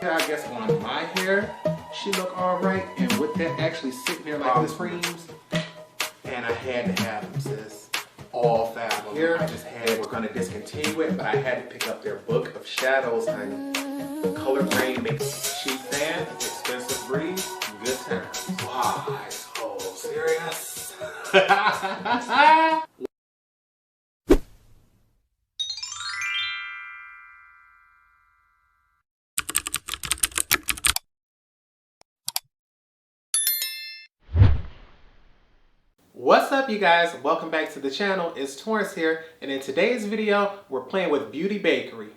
I guess on my hair, she look alright. And with that actually sitting there like this creams, and I had to have them, sis. All 5 of them. Here, I just had, we're gonna discontinue it, but I had to pick up their book of shadows, honey. Color grade makes cheap fan, expensive breeze, good times. Why so serious? What's up, you guys? Welcome back to the channel. It's Torrence here, and in today's video, we're playing with Beauty Bakerie.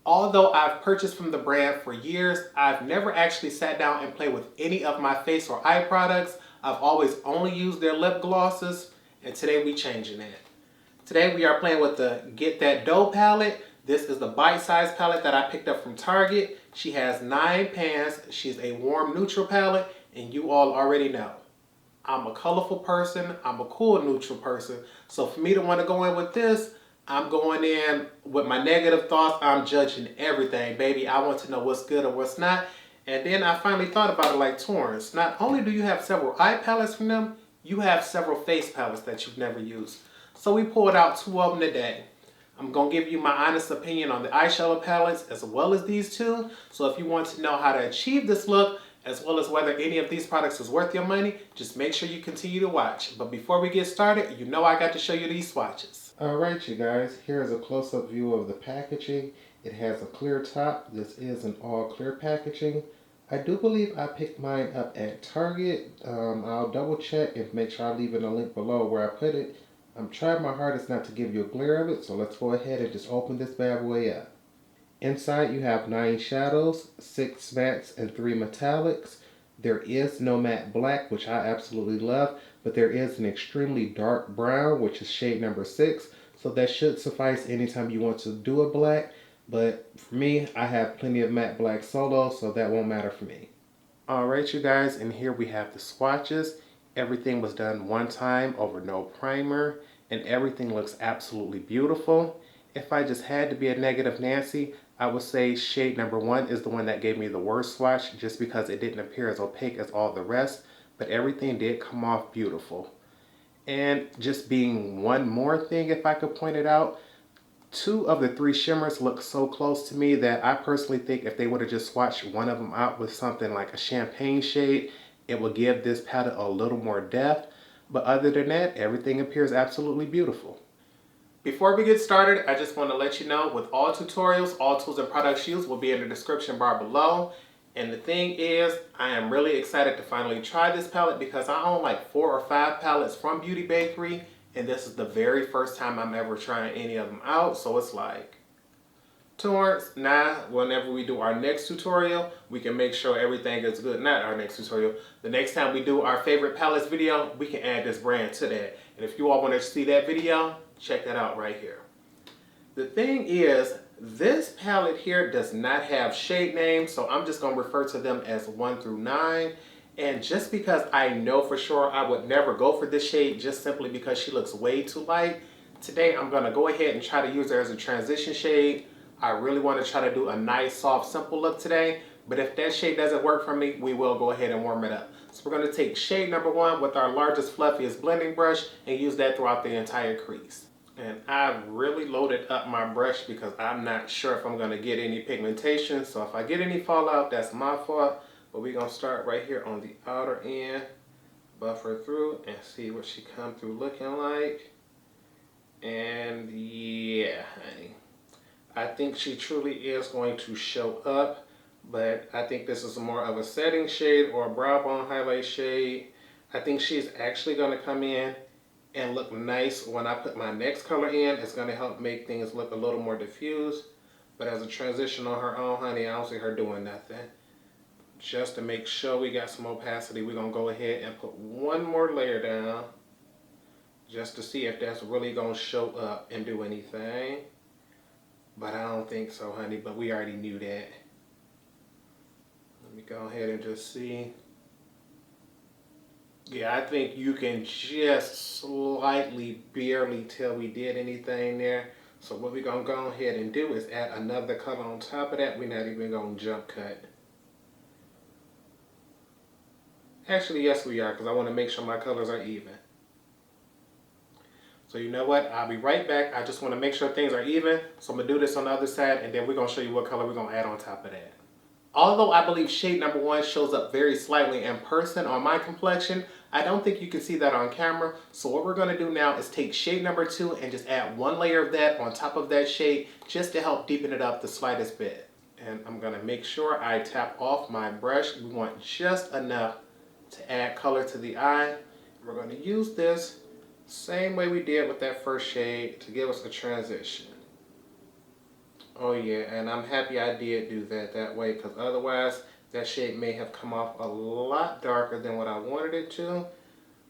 Although I've purchased from the brand for years, I've never actually sat down and played with any of my face or eye products. I've always only used their lip glosses, and today we changing that. Today we are playing with the Get That Dough palette. This is the bite-sized palette that I picked up from Target. She has 9 pans. She's a warm neutral palette, and you all already know I'm a colorful person, I'm a cool neutral person. So for me to want to go in with this, I'm going in with my negative thoughts. I'm judging everything, baby. I want to know what's good or what's not. And then I finally thought about it like, Torrence, not only do you have several eye palettes from them, you have several face palettes that you've never used. So we pulled out 2 of them today. I'm going to give you my honest opinion on the eyeshadow palettes as well as these 2. So if you want to know how to achieve this look, as well as whether any of these products is worth your money, just make sure you continue to watch. But before we get started, you know I got to show you these swatches. Alright, you guys, here's a close-up view of the packaging. It has a clear top. This is an all clear packaging. I do believe I picked mine up at Target. I'll double check and make sure I leave in a link below where I put it. I'm trying my hardest not to give you a glare of it, so let's go ahead and just open this bad boy up. Inside you have 9 shadows, 6 mattes, and 3 metallics. There is no matte black, which I absolutely love, but there is an extremely dark brown, which is shade number 6. So that should suffice anytime you want to do a black. But for me, I have plenty of matte black solo, so that won't matter for me. Alright, you guys, and here we have the swatches. Everything was done one time over no primer, and everything looks absolutely beautiful. If I just had to be a negative Nancy, I would say shade number 1 is the one that gave me the worst swatch just because it didn't appear as opaque as all the rest, but everything did come off beautiful. And just being one more thing, if I could point it out, 2 of the 3 shimmers look so close to me that I personally think if they would have just swatched one of them out with something like a champagne shade, it would give this palette a little more depth. But other than that, everything appears absolutely beautiful. Before we get started, I just want to let you know with all tutorials, all tools and products used will be in the description bar below. And the thing is, I am really excited to finally try this palette because I own like 4 or 5 palettes from Beauty Bakerie, and this is the very first time I'm ever trying any of them out. So it's like, Torrence, whenever we do our next tutorial, we can make sure everything is good. Not our next tutorial. The next time we do our favorite palettes video, we can add this brand to that. And if you all want to see that video, check that out right here. The thing is, this palette here does not have shade names, so I'm just going to refer to them as 1 through 9. And just because I know for sure I would never go for this shade just simply because she looks way too light, today I'm going to go ahead and try to use her as a transition shade. I really want to try to do a nice, soft, simple look today, but if that shade doesn't work for me, we will go ahead and warm it up. So we're going to take shade number 1 with our largest, fluffiest blending brush and use that throughout the entire crease. And I've really loaded up my brush because I'm not sure if I'm going to get any pigmentation. So if I get any fallout, that's my fault. But we're going to start right here on the outer end, buff her through, and see what she come through looking like. And yeah, honey, I think she truly is going to show up. But I think this is more of a setting shade or a brow bone highlight shade. I think she's actually going to come in and look nice when I put my next color in. It's going to help make things look a little more diffused. But as a transition on her own, honey, I don't see her doing nothing. Just to make sure we got some opacity, we're going to go ahead and put one more layer down just to see if that's really going to show up and do anything. But I don't think so, honey, but we already knew that. Let me go ahead and just see. Yeah, I think you can just slightly, barely tell we did anything there. So what we're going to go ahead and do is add another color on top of that. We're not even going to jump cut. Actually, yes we are, because I want to make sure my colors are even. So you know what? I'll be right back. I just want to make sure things are even. So I'm going to do this on the other side, and then we're going to show you what color we're going to add on top of that. Although I believe shade number 1 shows up very slightly in person on my complexion, I don't think you can see that on camera. So what we're going to do now is take shade number 2 and just add 1 layer of that on top of that shade just to help deepen it up the slightest bit. And I'm going to make sure I tap off my brush. We want just enough to add color to the eye. We're going to use this same way we did with that first shade to give us a transition. Oh yeah, and I'm happy I did do that way, because otherwise that shade may have come off a lot darker than what I wanted it to.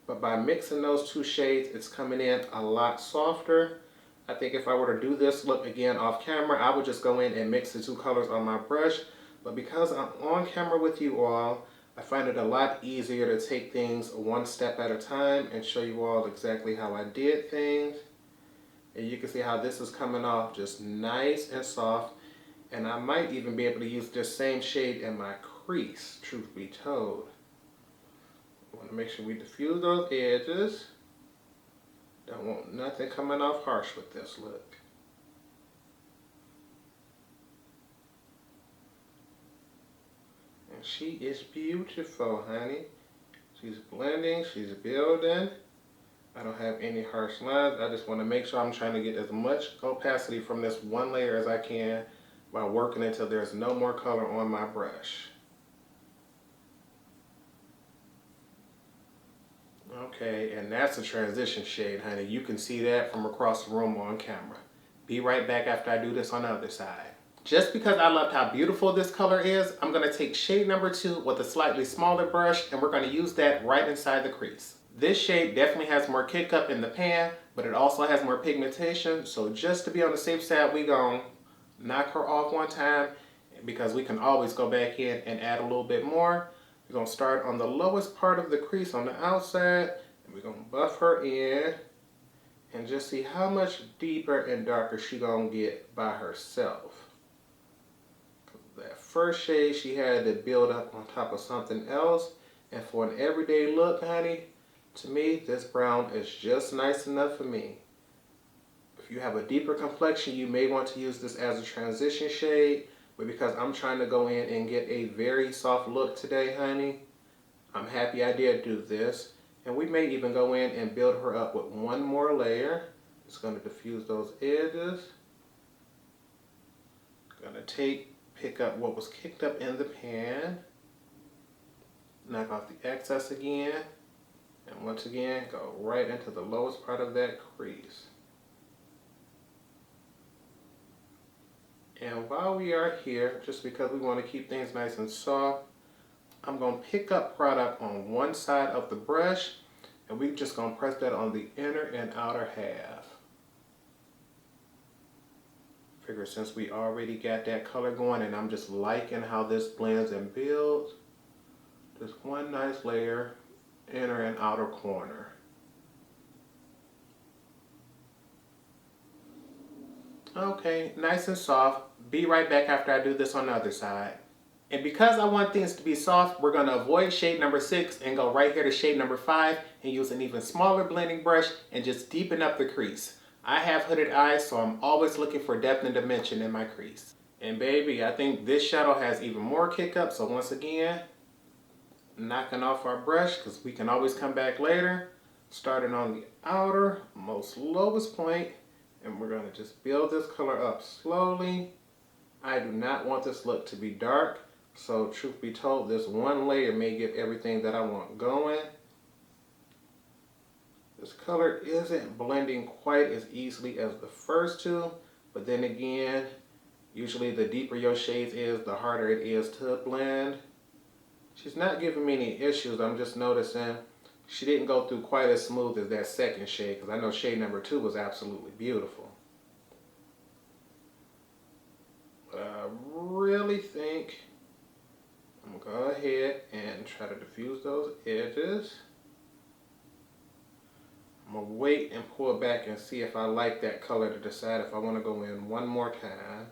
But by mixing those 2 shades, it's coming in a lot softer. I think if I were to do this look again off camera, I would just go in and mix the 2 colors on my brush. But because I'm on camera with you all, I find it a lot easier to take things 1 step at a time and show you all exactly how I did things. And you can see how this is coming off just nice and soft. And I might even be able to use this same shade in my crease, truth be told. I want to make sure we diffuse those edges. Don't want nothing coming off harsh with this look. And she is beautiful, honey. She's blending, she's building. I don't have any harsh lines. I just want to make sure I'm trying to get as much opacity from this 1 layer as I can while working until there's no more color on my brush. Okay, and that's a transition shade, honey. You can see that from across the room on camera. Be right back after I do this on the other side. Just because I loved how beautiful this color is, I'm going to take shade number 2 with a slightly smaller brush, and we're going to use that right inside the crease. This shade definitely has more kick up in the pan, but it also has more pigmentation, so just to be on the safe side, we gonna knock her off 1 time, because we can always go back in and add a little bit more. We're gonna start on the lowest part of the crease on the outside, and we're gonna buff her in, and just see how much deeper and darker she gonna get by herself. That first shade, she had to build up on top of something else, and for an everyday look, honey, to me, this brown is just nice enough for me. If you have a deeper complexion, you may want to use this as a transition shade, but because I'm trying to go in and get a very soft look today, honey, I'm happy I did do this. And we may even go in and build her up with 1 more layer. It's going to diffuse those edges. Going to pick up what was kicked up in the pan, knock off the excess again, and once again, go right into the lowest part of that crease. And while we are here, just because we want to keep things nice and soft, I'm going to pick up product on 1 side of the brush, and we're just going to press that on the inner and outer half. Figure since we already got that color going, and I'm just liking how this blends and builds, just 1 nice layer, inner and outer corner. Okay, nice and soft. Be right back after I do this on the other side. And because I want things to be soft, we're going to avoid shade number 6 and go right here to shade number 5 and use an even smaller blending brush and just deepen up the crease. I have hooded eyes, so I'm always looking for depth and dimension in my crease. And baby, I think this shadow has even more kick up, so once again, knocking off our brush, because we can always come back later, starting on the outer most lowest point, and we're going to just build this color up slowly. I do not want this look to be dark, so truth be told, this 1 layer may get everything that I want going. This color isn't blending quite as easily as the first 2, but then again, usually the deeper your shades is, the harder it is to blend. She's not giving me any issues. I'm just noticing she didn't go through quite as smooth as that second shade, because I know shade number 2 was absolutely beautiful. But I really think I'm going to go ahead and try to diffuse those edges. I'm going to wait and pull back and see if I like that color to decide if I want to go in 1 more time.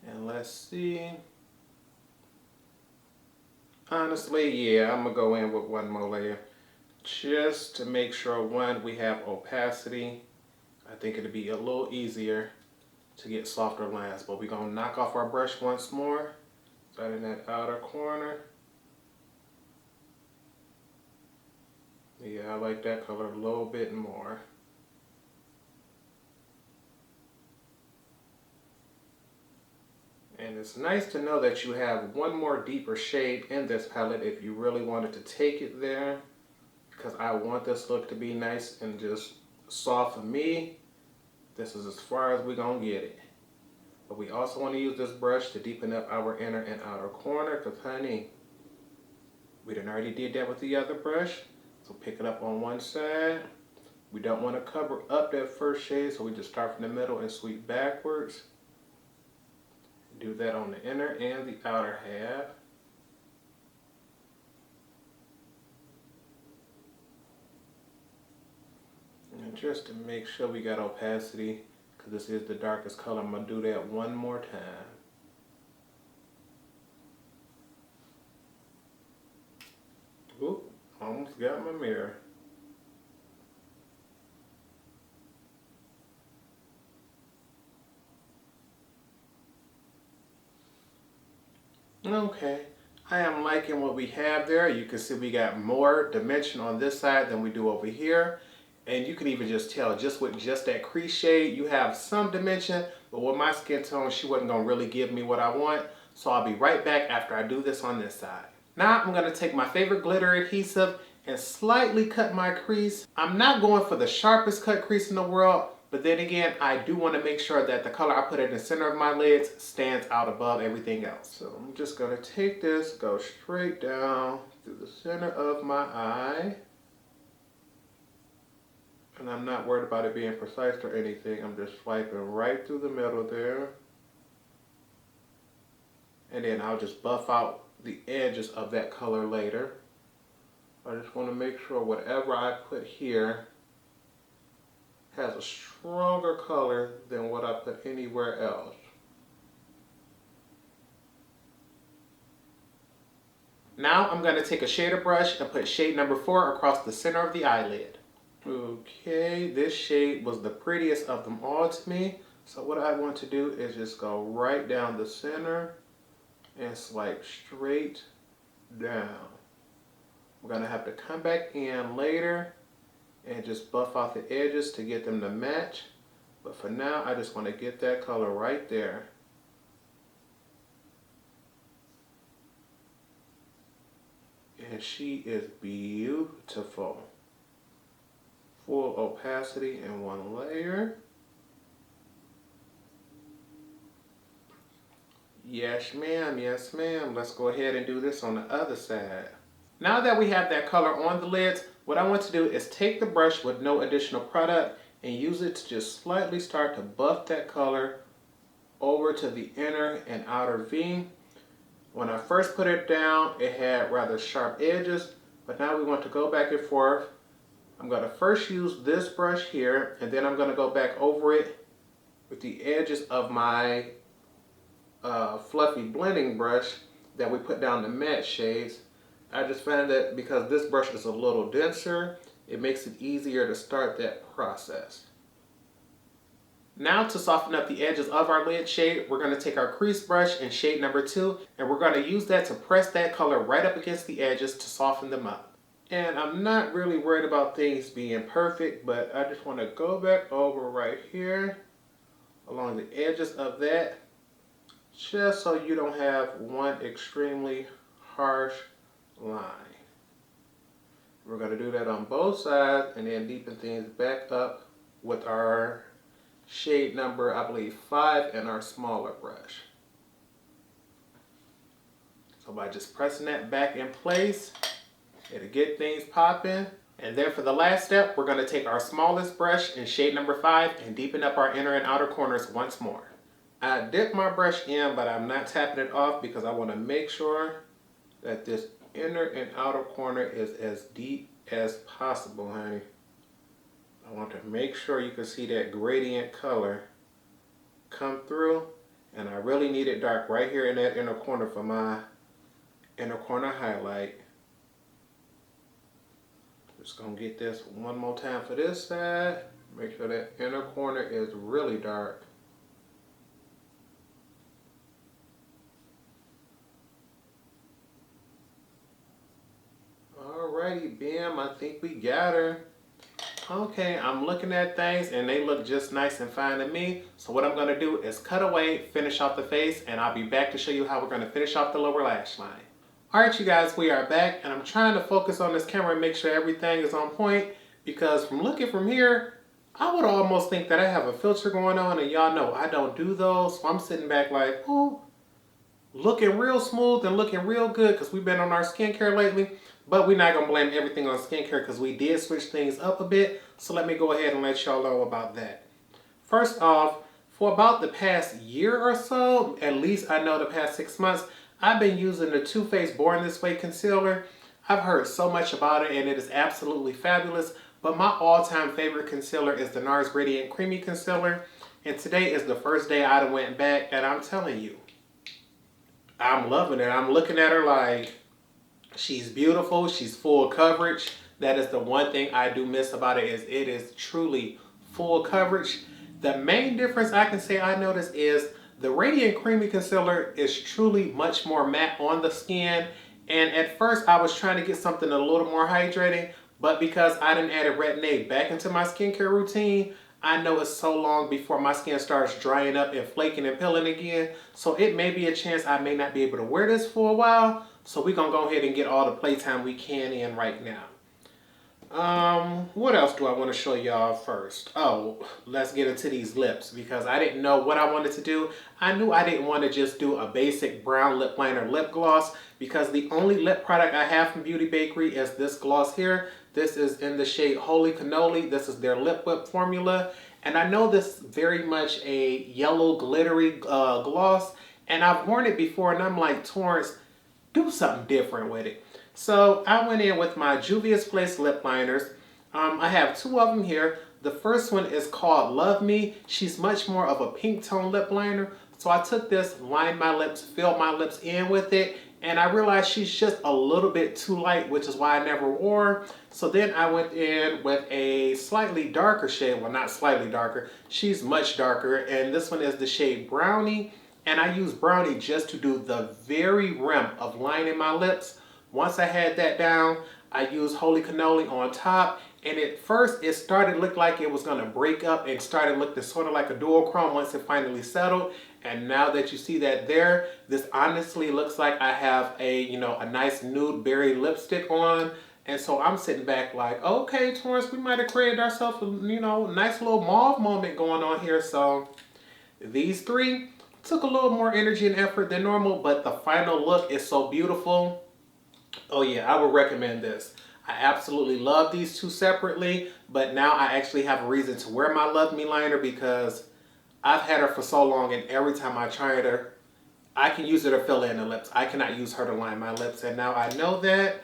And Let's see. Honestly, yeah, I'm gonna go in with one more layer just to make sure, one, we have opacity. I think it'll be a little easier to get softer lines, but we're gonna knock off our brush once more, start in that outer corner. Yeah, I like that color a little bit more. And it's nice to know that you have one more deeper shade in this palette if you really wanted to take it there, because I want this look to be nice and just soft for me. This is as far as we're gonna get it. But we also want to use this brush to deepen up our inner and outer corner, because honey, we done already did that with the other brush. So pick it up on one side. We don't want to cover up that first shade, so we just start from the middle and sweep backwards. Do that on the inner and the outer half. And just to make sure we got opacity, because this is the darkest color, I'm going to do that one more time. Oop, almost got my mirror. Okay, I am liking what we have there. You can see we got more dimension on this side than we do over here. And you can even just tell, just with just that crease shade, you have some dimension, but with my skin tone, she wasn't gonna really give me what I want. So I'll be right back after I do this on this side. Now I'm gonna take my favorite glitter adhesive and slightly cut my crease. I'm not going for the sharpest cut crease in the world, but then again, I do want to make sure that the color I put in the center of my lids stands out above everything else. So I'm just gonna take this, go straight down through the center of my eye. And I'm not worried about it being precise or anything. I'm just swiping right through the middle there. And then I'll just buff out the edges of that color later. I just want to make sure whatever I put here has a stronger color than what I put anywhere else. Now I'm going to take a shader brush and put shade number 4 across the center of the eyelid. Okay, this shade was the prettiest of them all to me. So what I want to do is just go right down the center and swipe straight down. We're going to have to come back in later and just buff out the edges to get them to match. But for now, I just want to get that color right there. And she is beautiful. Full opacity in one layer. Yes ma'am, yes ma'am. Let's go ahead and do this on the other side. Now that we have that color on the lids, what I want to do is take the brush with no additional product and use it to just slightly start to buff that color over to the inner and outer V. When I first put it down, it had rather sharp edges, but now we want to go back and forth. I'm going to first use this brush here, and then I'm going to go back over it with the edges of my fluffy blending brush that we put down the matte shades. I just found that because this brush is a little denser, it makes it easier to start that process. Now to soften up the edges of our lid shade, we're going to take our crease brush in shade number 2, and we're going to use that to press that color right up against the edges to soften them up. And I'm not really worried about things being perfect, but I just want to go back over right here along the edges of that, just so you don't have one extremely harsh line. We're going to do that on both sides and then deepen things back up with our shade number, I believe 5, and our smaller brush. So by just pressing that back in place, it'll get things popping. And then for the last step, we're going to take our smallest brush in shade number 5 and deepen up our inner and outer corners once more. I dip my brush in, but I'm not tapping it off because I want to make sure that this inner and outer corner is as deep as possible, honey. I want to make sure you can see that gradient color come through. And I really need it dark right here in that inner corner for my inner corner highlight. Just gonna get this one more time for this side. Make sure that inner corner is really dark. Alrighty, bam, I think we got her. Okay, I'm looking at things and they look just nice and fine to me. So what I'm gonna do is cut away, finish off the face, and I'll be back to show you how we're gonna finish off the lower lash line. Alright you guys, we are back and I'm trying to focus on this camera and make sure everything is on point, because from looking from here, I would almost think that I have a filter going on, and y'all know I don't do those. So I'm sitting back like, oh, looking real smooth and looking real good because we've been on our skincare lately. But we're not going to blame everything on skincare because we did switch things up a bit. So let me go ahead and let y'all know about that. First off, for about the past year or so, at least I know the past 6 months, I've been using the Too Faced Born This Way concealer. I've heard so much about it and it is absolutely fabulous. But my all-time favorite concealer is the NARS Radiant Creamy Concealer. And today is the first day I went back, and I'm telling you, I'm loving it. I'm looking at her like, she's beautiful. She's full coverage. That is the one thing I do miss about it, is it is truly full coverage. The main difference I can say I noticed is the Radiant Creamy Concealer is truly much more matte on the skin. And at first I was trying to get something a little more hydrating, but because I didn't add a retin-A back into my skincare routine, I know it's so long before my skin starts drying up and flaking and peeling again. So it may be a chance I may not be able to wear this for a while. So we're going to go ahead and get all the playtime we can in right now. What else do I want to show y'all first? Oh, let's get into these lips, because I didn't know what I wanted to do. I knew I didn't want to just do a basic brown lip liner lip gloss, because the only lip product I have from Beauty Bakerie is this gloss here. This is in the shade Holy Cannoli. This is their lip whip formula. And I know this is very much a yellow glittery gloss, and I've worn it before and I'm like, Torrence, do something different with it. So I went in with my Juvia's Place lip liners. I have two of them here. The first one is called Love Me. She's much more of a pink tone lip liner. So I took this, lined my lips, filled my lips in with it, and I realized she's just a little bit too light, which is why I never wore her. So then I went in with a slightly darker shade. Well, not slightly darker. She's much darker, and this one is the shade Brownie. And I use Brownie just to do the very rim of lining my lips. Once I had that down, I used Holy Cannoli on top. And at first, it started to look like it was going to break up and started looking sort of like a duochrome once it finally settled. And now that you see that there, this honestly looks like I have a nice nude berry lipstick on. And so I'm sitting back like, okay, Torrence, we might have created ourselves a nice little mauve moment going on here. So these three took a little more energy and effort than normal, but the final look is so beautiful. Oh yeah, I would recommend this. I absolutely love these two separately, but now I actually have a reason to wear my Love Me liner, because I've had her for so long, and every time I tried her, I can use her to fill in the lips. I cannot use her to line my lips, and now I know that.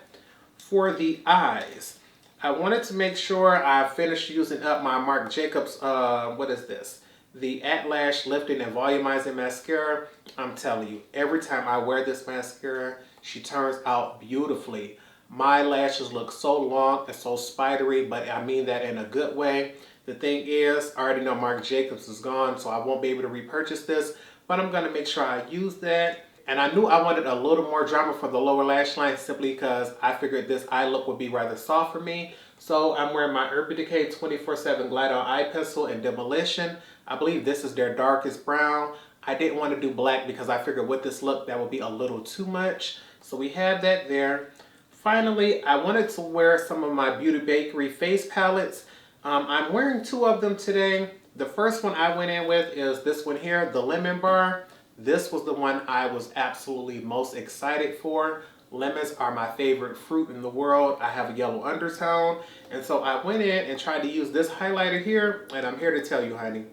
For the eyes, I wanted to make sure I finished using up my Marc Jacobs, what is this? The At Lash Lifting and Volumizing Mascara. I'm telling you, every time I wear this mascara, she turns out beautifully. My lashes look so long and so spidery, but I mean that in a good way. The thing is, I already know Marc Jacobs is gone, so I won't be able to repurchase this, but I'm going to make sure I use that. And I knew I wanted a little more drama for the lower lash line, simply because I figured this eye look would be rather soft for me. So I'm wearing my Urban Decay 24/7 Glide On Eye Pencil in Demolition. I believe this is their darkest brown. I didn't want to do black because I figured with this look that would be a little too much. So we have that there. Finally, I wanted to wear some of my Beauty Bakerie face palettes. I'm wearing two of them today. The first one I went in with is this one here, the Lemon Bar. This was the one I was absolutely most excited for. Lemons are my favorite fruit in the world. I have a yellow undertone. And so I went in and tried to use this highlighter here. And I'm here to tell you, honey,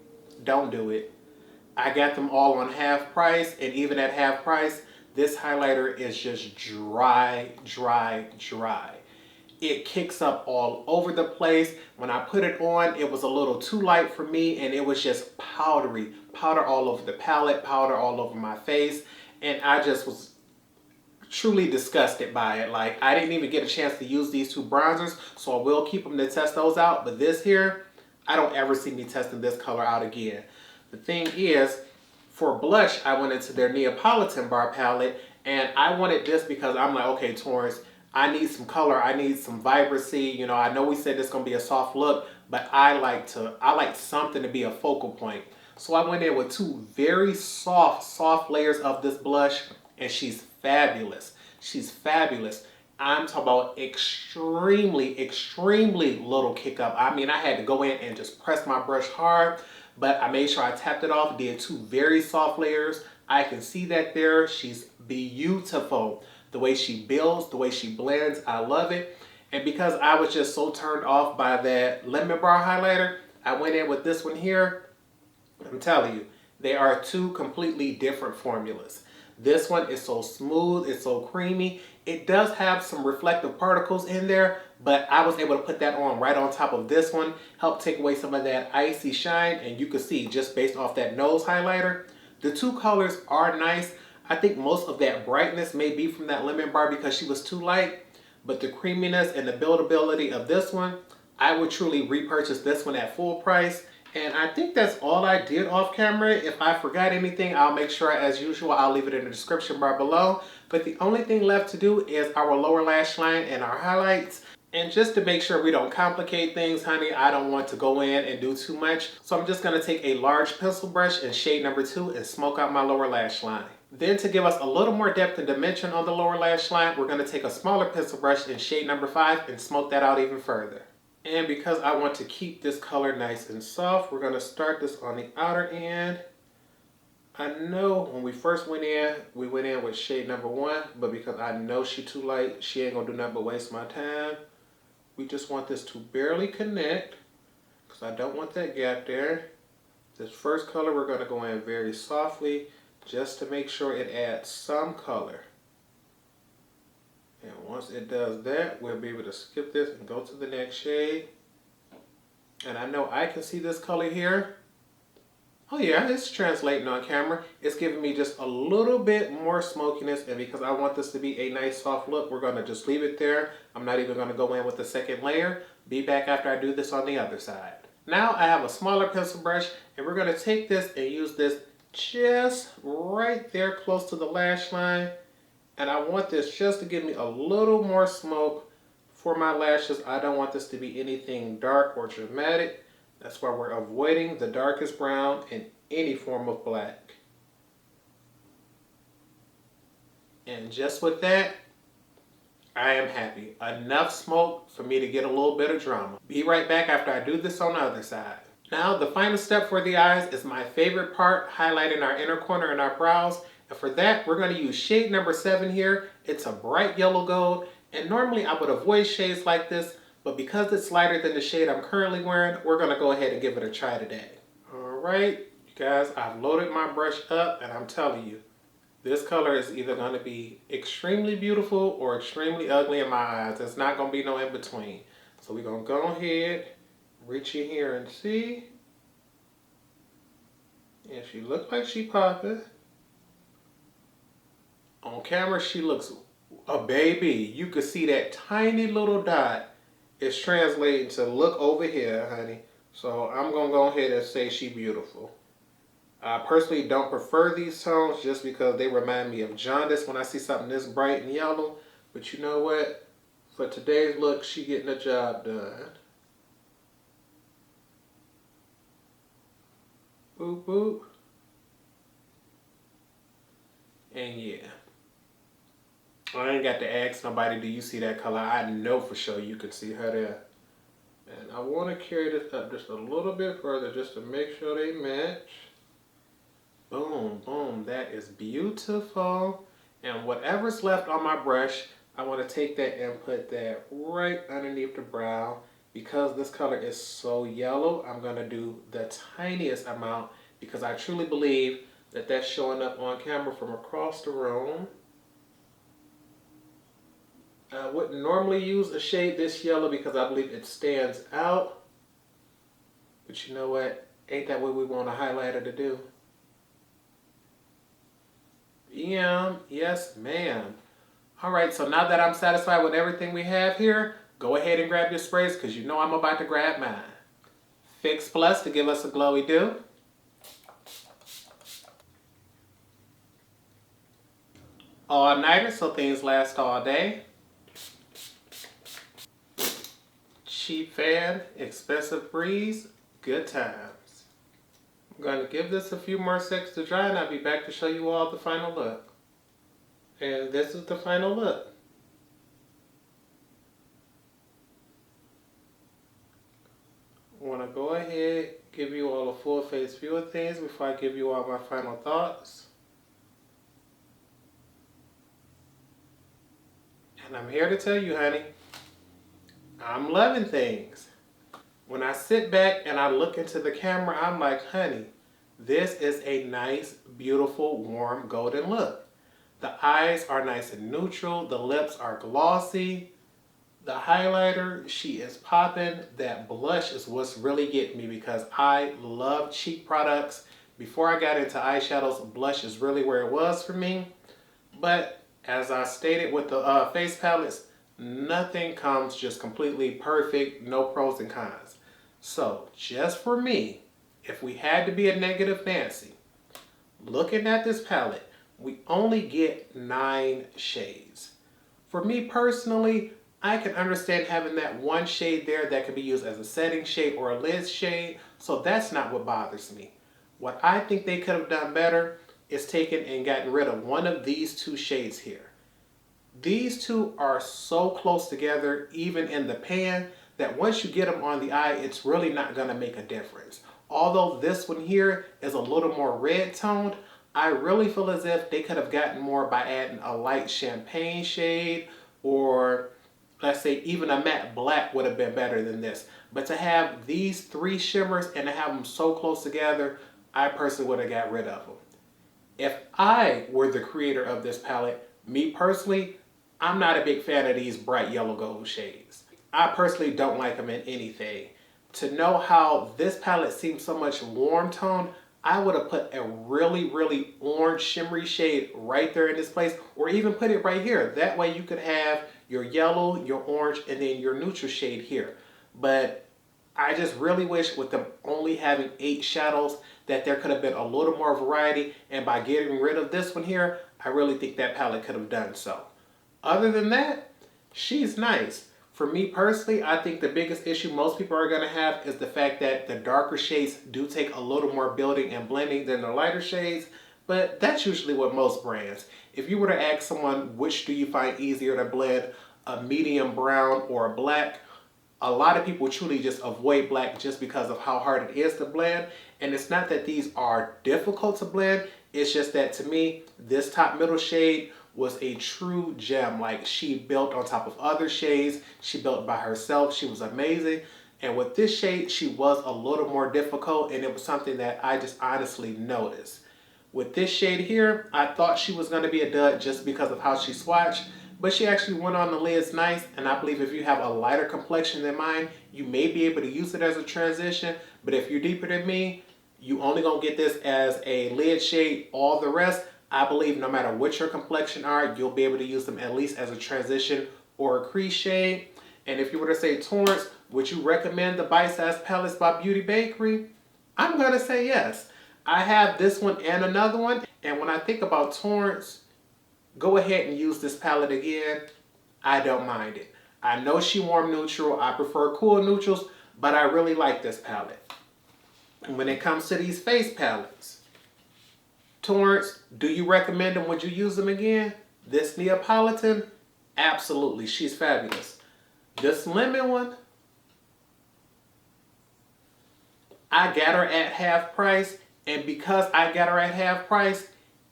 don't do it. I got them all on half price. And even at half price, this highlighter is just dry, dry, dry. it kicks up all over the place. When I put it on, it was a little too light for me, and it was just powdery. Powder all over the palette, powder all over my face, and I just was truly disgusted by it. Like, I didn't even get a chance to use these two bronzers, so I will keep them to test those out. But this here, I don't ever see me testing this color out again. The thing is, for blush, I went into their Neapolitan bar palette, and I wanted this because I'm like, okay, Torrence, I need some color, I need some vibrancy. You know, I know we said this is gonna be a soft look, but I like something to be a focal point. So I went in with two very soft layers of this blush, and she's fabulous. She's fabulous. I'm talking about extremely little kick up. I mean, I had to go in and just press my brush hard, but I made sure I tapped it off, did two very soft layers. I can see that there. She's beautiful. The way she builds, the way she blends, I love it. And because I was just so turned off by that lemon bar highlighter, I went in with this one here. I'm telling you, they are two completely different formulas. This one is so smooth, it's so creamy. It does have some reflective particles in there, but I was able to put that on right on top of this one, help take away some of that icy shine, and you can see just based off that nose highlighter, the two colors are nice. I think most of that brightness may be from that lemon bar because she was too light, but the creaminess and the buildability of this one, I would truly repurchase this one at full price. And I think that's all I did off camera. If I forgot anything, I'll make sure, as usual, I'll leave it in the description bar below. But the only thing left to do is our lower lash line and our highlights. And just to make sure we don't complicate things, honey, I don't want to go in and do too much. So I'm just going to take a large pencil brush in shade number 2 and smoke out my lower lash line. Then to give us a little more depth and dimension on the lower lash line, we're going to take a smaller pencil brush in shade number 5 and smoke that out even further. And because I want to keep this color nice and soft, we're going to start this on the outer end. I know when we first went in with shade number 1, but because I know she's too light, she ain't going to do nothing but waste my time. We just want this to barely connect, because I don't want that gap there. This first color, we're going to go in very softly, just to make sure it adds some color. And once it does that, we'll be able to skip this and go to the next shade. And I know I can see this color here. Oh yeah, it's translating on camera. It's giving me just a little bit more smokiness, and because I want this to be a nice soft look, we're going to just leave it there. I'm not even going to go in with the second layer. Be back after I do this on the other side. Now I have a smaller pencil brush, and we're going to take this and use this just right there close to the lash line. And I want this just to give me a little more smoke for my lashes. I don't want this to be anything dark or dramatic. That's why we're avoiding the darkest brown in any form of black. And just with that, I am happy. Enough smoke for me to get a little bit of drama. Be right back after I do this on the other side. Now, the final step for the eyes is my favorite part, highlighting our inner corner and our brows. And for that, we're going to use shade number 7 here. It's a bright yellow gold. And normally I would avoid shades like this, but because it's lighter than the shade I'm currently wearing, we're going to go ahead and give it a try today. Alright, you guys, I've loaded my brush up, and I'm telling you, this color is either going to be extremely beautiful or extremely ugly in my eyes. There's not going to be no in between. So we're going to go ahead, reach in here and see. And she looks like she popping. On camera, she looks a baby. You can see that tiny little dot is translating to look over here, honey. So I'm going to go ahead and say she beautiful. I personally don't prefer these tones just because they remind me of jaundice when I see something this bright and yellow. But you know what? For today's look, she getting the job done. Boop, boop. And yeah. I ain't got to ask nobody, do you see that color? I know for sure you can see her there. And I want to carry this up just a little bit further just to make sure they match. Boom, boom, that is beautiful. And whatever's left on my brush, I want to take that and put that right underneath the brow. Because this color is so yellow, I'm going to do the tiniest amount because I truly believe that that's showing up on camera from across the room. I wouldn't normally use a shade this yellow because I believe it stands out. But you know what? Ain't that what we want a highlighter to do? Yeah, yes ma'am. Alright, so now that I'm satisfied with everything we have here, go ahead and grab your sprays because you know I'm about to grab mine. Fix Plus to give us a glowy do. All nighter so things last all day. Cheap fan, expensive breeze, good times. I'm going to give this a few more seconds to dry and I'll be back to show you all the final look. And this is the final look. I want to go ahead, give you all a full face view of things before I give you all my final thoughts. And I'm here to tell you, honey, I'm loving things. When I sit back and I look into the camera, I'm like, honey, this is a nice, beautiful, warm, golden look. The eyes are nice and neutral. The lips are glossy. The highlighter, she is popping. That blush is what's really getting me because I love cheek products. Before I got into eyeshadows, blush is really where it was for me. But as I stated with the face palettes, nothing comes just completely perfect, no pros and cons. So just for me, if we had to be a negative Nancy, looking at this palette, we only get 9 shades. For me personally, I can understand having that one shade there that could be used as a setting shade or a lid shade, so that's not what bothers me. What I think they could have done better is taken and gotten rid of one of these 2 shades here. These 2 are so close together, even in the pan, that once you get them on the eye, it's really not going to make a difference. Although this one here is a little more red toned, I really feel as if they could have gotten more by adding a light champagne shade, or let's say even a matte black would have been better than this. But to have these 3 shimmers and to have them so close together, I personally would have got rid of them. If I were the creator of this palette, me personally, I'm not a big fan of these bright yellow gold shades. I personally don't like them in anything. To know how this palette seems so much warm toned, I would have put a really, really orange shimmery shade right there in this place, or even put it right here. That way you could have your yellow, your orange, and then your neutral shade here. But I just really wish with them only having 8 shadows that there could have been a little more variety, and by getting rid of this one here, I really think that palette could have done so. Other than that, she's nice. For me personally, I think the biggest issue most people are going to have is the fact that the darker shades do take a little more building and blending than the lighter shades, but that's usually what most brands. If you were to ask someone which do you find easier to blend, a medium brown or a black, a lot of people truly just avoid black just because of how hard it is to blend. And it's not that these are difficult to blend, it's just that to me, this top middle shade was a true gem. Like, she built on top of other shades, she built by herself, she was amazing. And with this shade, she was a little more difficult, and it was something that I just honestly noticed. With this shade here, I thought she was going to be a dud just because of how she swatched, but she actually went on the lids nice, and I believe if you have a lighter complexion than mine, you may be able to use it as a transition, but if you're deeper than me, you only gonna get this as a lid shade. All the rest, I believe no matter what your complexion are, you'll be able to use them at least as a transition or a crease shade. And if you were to say, Torrence, would you recommend the Bite Size Palettes by Beauty Bakerie? I'm gonna say yes. I have this one and another one, and when I think about Torrence, go ahead and use this palette again. I don't mind it. I know she warm neutral, I prefer cool neutrals, but I really like this palette. And when it comes to these face palettes, Torrence, do you recommend them? Would you use them again? This Neapolitan, absolutely, she's fabulous. This lemon one, I got her at half price, and because I got her at half price,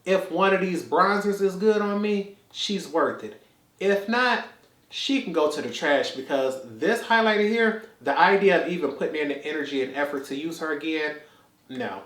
if one of these bronzers is good on me, she's worth it. If not, she can go to the trash, because this highlighter here, the idea of even putting in the energy and effort to use her again, no.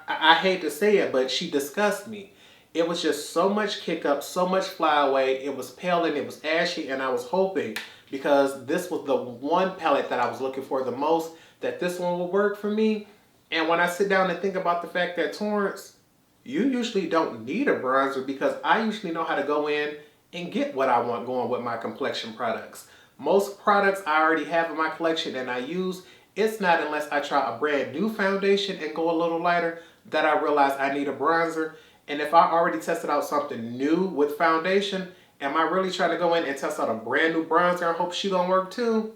I hate to say it, but she disgusts me. It was just so much kick up, so much fly away. It was pale and it was ashy, and I was hoping, because this was the one palette that I was looking for the most, that this one would work for me. And when I sit down and think about the fact that, Torrence, you usually don't need a bronzer, because I usually know how to go in and get what I want going with my complexion products. Most products I already have in my collection and I use. It's not unless I try a brand new foundation and go a little lighter that I realize I need a bronzer. And if I already tested out something new with foundation, am I really trying to go in and test out a brand new bronzer and hope she gonna work too?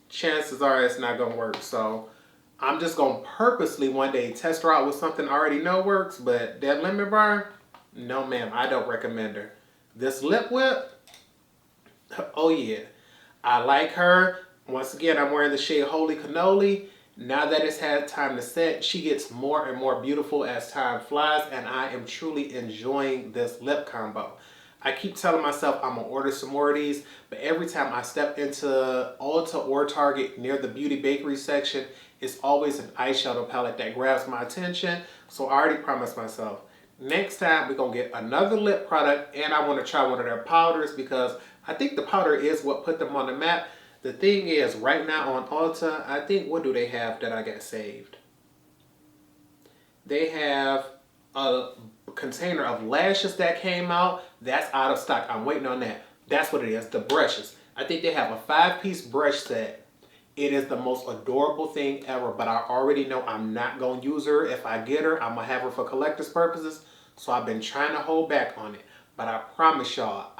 Chances are it's not gonna work. So I'm just gonna purposely one day test her out with something I already know works, but that lemon bar, no ma'am, I don't recommend her. This lip whip, oh yeah, I like her. Once again, I'm wearing the shade Holy Cannoli. Now that it's had time to set, she gets more and more beautiful as time flies, and I am truly enjoying this lip combo. I keep telling myself I'm gonna order some more of these, but every time I step into Ulta or Target near the Beauty Bakerie section, it's always an eyeshadow palette that grabs my attention. So I already promised myself, next time we're gonna get another lip product, and I wanna try one of their powders, because I think the powder is what put them on the map. The thing is, right now on Ulta, I think, what do they have that I got saved? They have a container of lashes that came out. That's out of stock. I'm waiting on that. That's what it is, the brushes. I think they have a 5-piece brush set. It is the most adorable thing ever, but I already know I'm not going to use her. If I get her, I'm going to have her for collector's purposes. So I've been trying to hold back on it. But I promise y'all,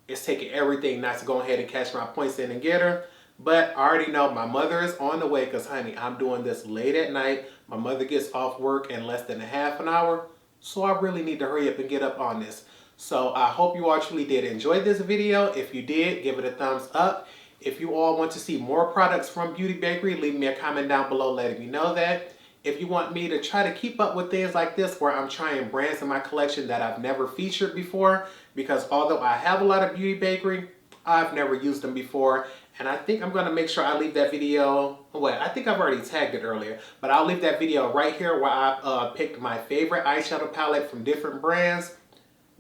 it's taking everything not to go ahead and cash my points in and get her. But I already know my mother is on the way, because honey, I'm doing this late at night. My mother gets off work in less than a half an hour. So I really need to hurry up and get up on this. So I hope you all truly did enjoy this video. If you did, give it a thumbs up. If you all want to see more products from Beauty Bakerie, leave me a comment down below letting me know that. If you want me to try to keep up with things like this, where I'm trying brands in my collection that I've never featured before, because although I have a lot of Beauty Bakerie, I've never used them before. And I think I'm going to make sure I leave that video, well, I think I've already tagged it earlier, but I'll leave that video right here where I picked my favorite eyeshadow palette from different brands.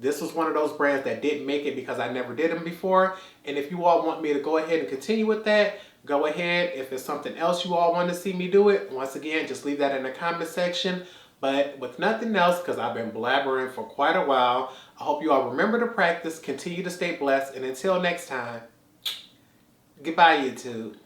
This was one of those brands that didn't make it because I never did them before. And if you all want me to go ahead and continue with that, go ahead. If it's something else you all want to see me do it, once again, just leave that in the comment section. But with nothing else, because I've been blabbering for quite a while, I hope you all remember to practice, continue to stay blessed, and until next time, goodbye, YouTube.